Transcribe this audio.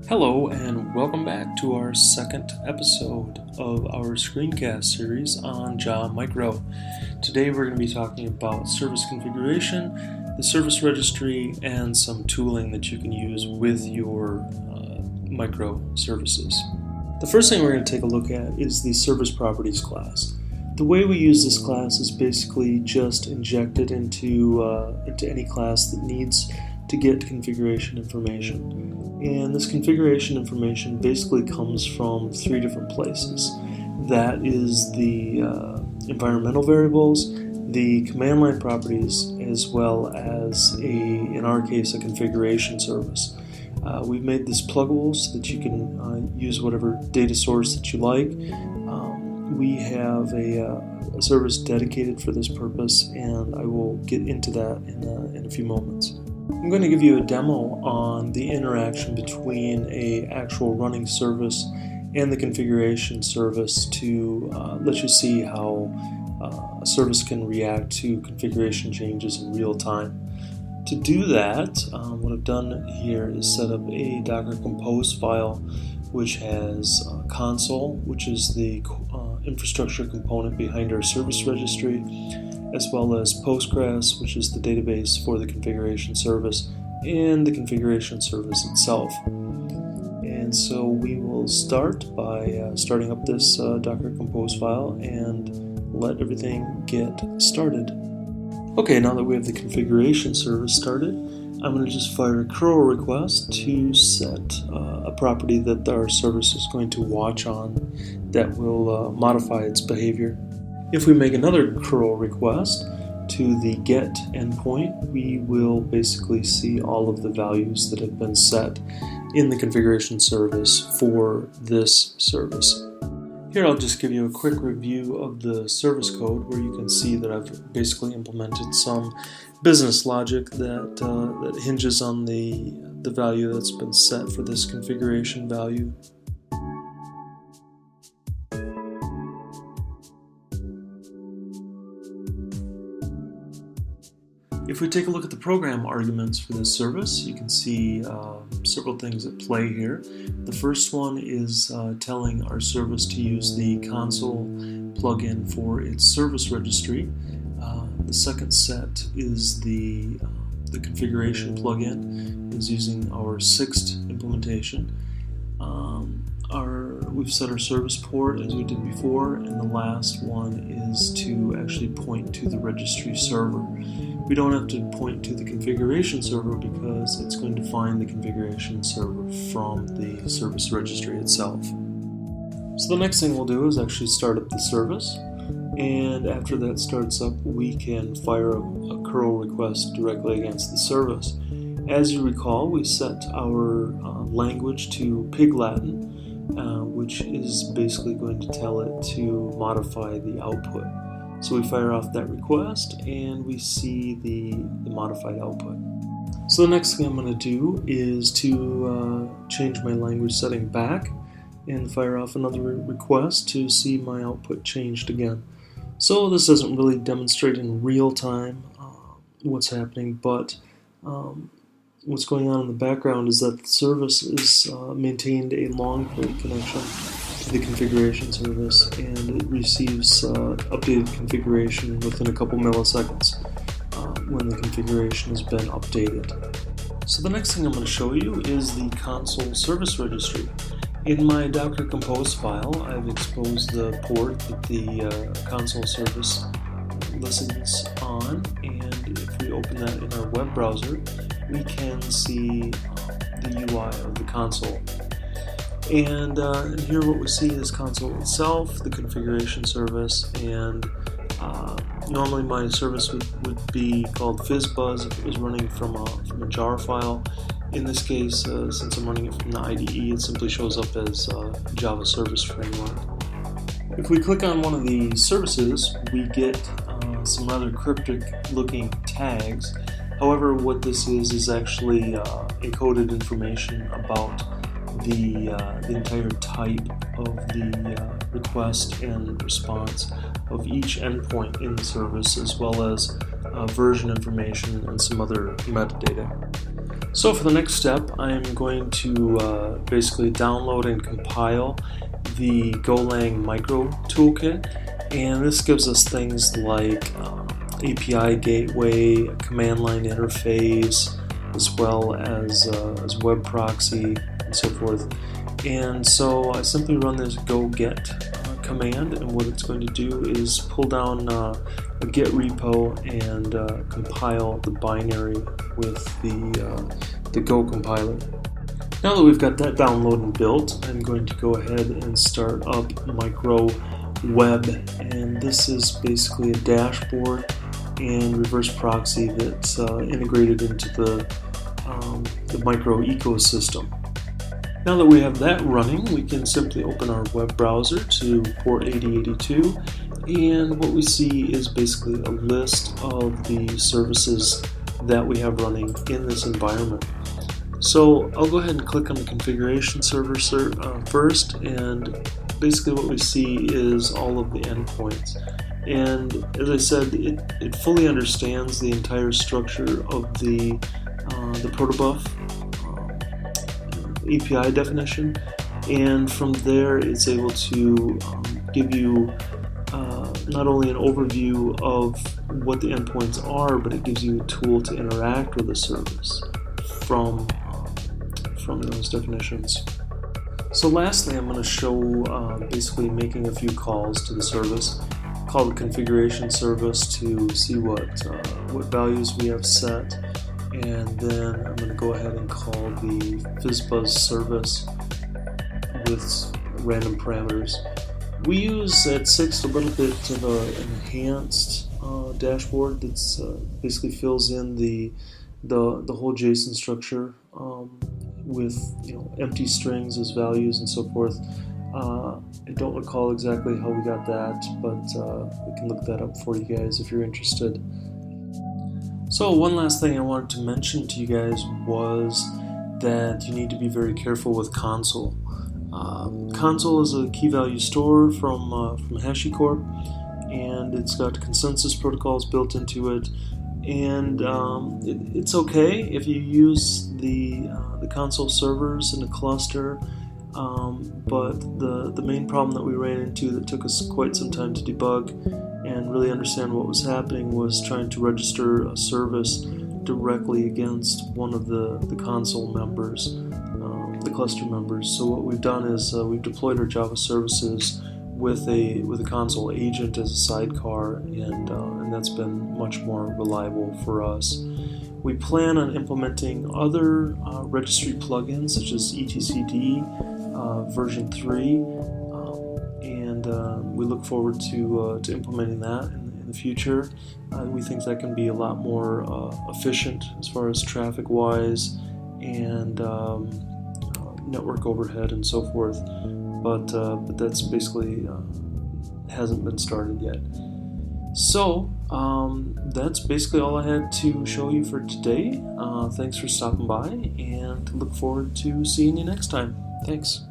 Hello and welcome back to our second episode of our screencast series on Java Micro. Today we're going to be talking about service configuration, the service registry, and some tooling that you can use with your microservices. The first thing we're going to take a look at is the service properties class. The way we use this class is basically just inject it into any class that needs to get configuration information. And this configuration information basically comes from three different places. That is the environmental variables, the command line properties, as well as in our case, a configuration service. We've made this pluggable so that you can use whatever data source that you like. We have a service dedicated for this purpose, and I will get into that in a few moments. I'm going to give you a demo on the interaction between an actual running service and the configuration service to let you see how a service can react to configuration changes in real time. To do that, what I've done here is set up a Docker Compose file which has console, which is the infrastructure component behind our service registry, as well as Postgres, which is the database for the configuration service, and the configuration service itself. And so we will start by starting up this Docker Compose file and let everything get started. Okay, now that we have the configuration service started, I'm going to just fire a curl request to set a property that our service is going to watch on that will modify its behavior. If we make another curl request to the get endpoint, we will basically see all of the values that have been set in the configuration service for this service. Here I'll just give you a quick review of the service code where you can see that I've basically implemented some business logic that hinges on the value that's been set for this configuration value. If we take a look at the program arguments for this service, you can see several things at play here. The first one is telling our service to use the console plugin for its service registry. The second set is the configuration plugin is using our sixth implementation. We've set our service port as we did before, and the last one is to actually point to the registry server. We don't have to point to the configuration server because it's going to find the configuration server from the service registry itself. So the next thing we'll do is actually start up the service, and after that starts up, we can fire a curl request directly against the service. As you recall, we set our language to Pig Latin, which is basically going to tell it to modify the output. So we fire off that request and we see the modified output. So the next thing I'm going to do is to change my language setting back and fire off another request to see my output changed again. So this doesn't really demonstrate in real time what's happening, but what's going on in the background is that the service is maintained a long port connection to the configuration service, and it receives updated configuration within a couple milliseconds when the configuration has been updated. So the next thing I'm going to show you is the console service registry. In my Docker Compose file, I've exposed the port that the console service listens on, and if we open that in our web browser, we can see the UI of the console. And here what we see is console itself, the configuration service, and normally my service would be called FizzBuzz if it was running from a jar file. In this case, since I'm running it from the IDE, it simply shows up as Java Service Framework. If we click on one of the services, we get some rather cryptic looking tags. However, what this is actually encoded information about the entire type of the request and response of each endpoint in the service, as well as version information and some other metadata. So for the next step, I'm going to basically download and compile the Golang micro toolkit, and this gives us things like API gateway, a command line interface, as well as web proxy and so forth. And so I simply run this go get command, and what it's going to do is pull down a Git repo and compile the binary with the Go compiler. Now that we've got that downloaded and built, I'm going to go ahead and start up Micro Web, and this is basically a dashboard and reverse proxy that's integrated into the micro ecosystem. Now that we have that running, we can simply open our web browser to port 8082, and what we see is basically a list of the services that we have running in this environment. So I'll go ahead and click on the configuration server first, and basically what we see is all of the endpoints. And as I said, it fully understands the entire structure of the protobuf API definition, and from there it's able to give you not only an overview of what the endpoints are, but it gives you a tool to interact with the service from those definitions. So lastly, I'm going to show basically making a few calls to the service. Call the configuration service to see what values we have set, and then I'm going to go ahead and call the FizzBuzz service with random parameters. We use at 6 a little bit of an enhanced dashboard that's basically fills in the whole JSON structure with empty strings as values and so forth. I don't recall exactly how we got that, but we can look that up for you guys if you're interested. So one last thing I wanted to mention to you guys was that you need to be very careful with console. Console is a key value store from HashiCorp, and it's got consensus protocols built into it. And it's okay if you use the console servers in a cluster, but the main problem that we ran into that took us quite some time to debug and really understand what was happening was trying to register a service directly against one of the console members, the cluster members. So what we've done is we've deployed our Java services with a console agent as a sidecar, and that's been much more reliable for us. We plan on implementing other registry plugins such as etcd version 3, and we look forward to implementing that in the future. We think that can be a lot more efficient as far as traffic wise and network overhead and so forth, but that's basically hasn't been started yet. So that's basically all I had to show you for today. Thanks for stopping by, and look forward to seeing you next time. Thanks.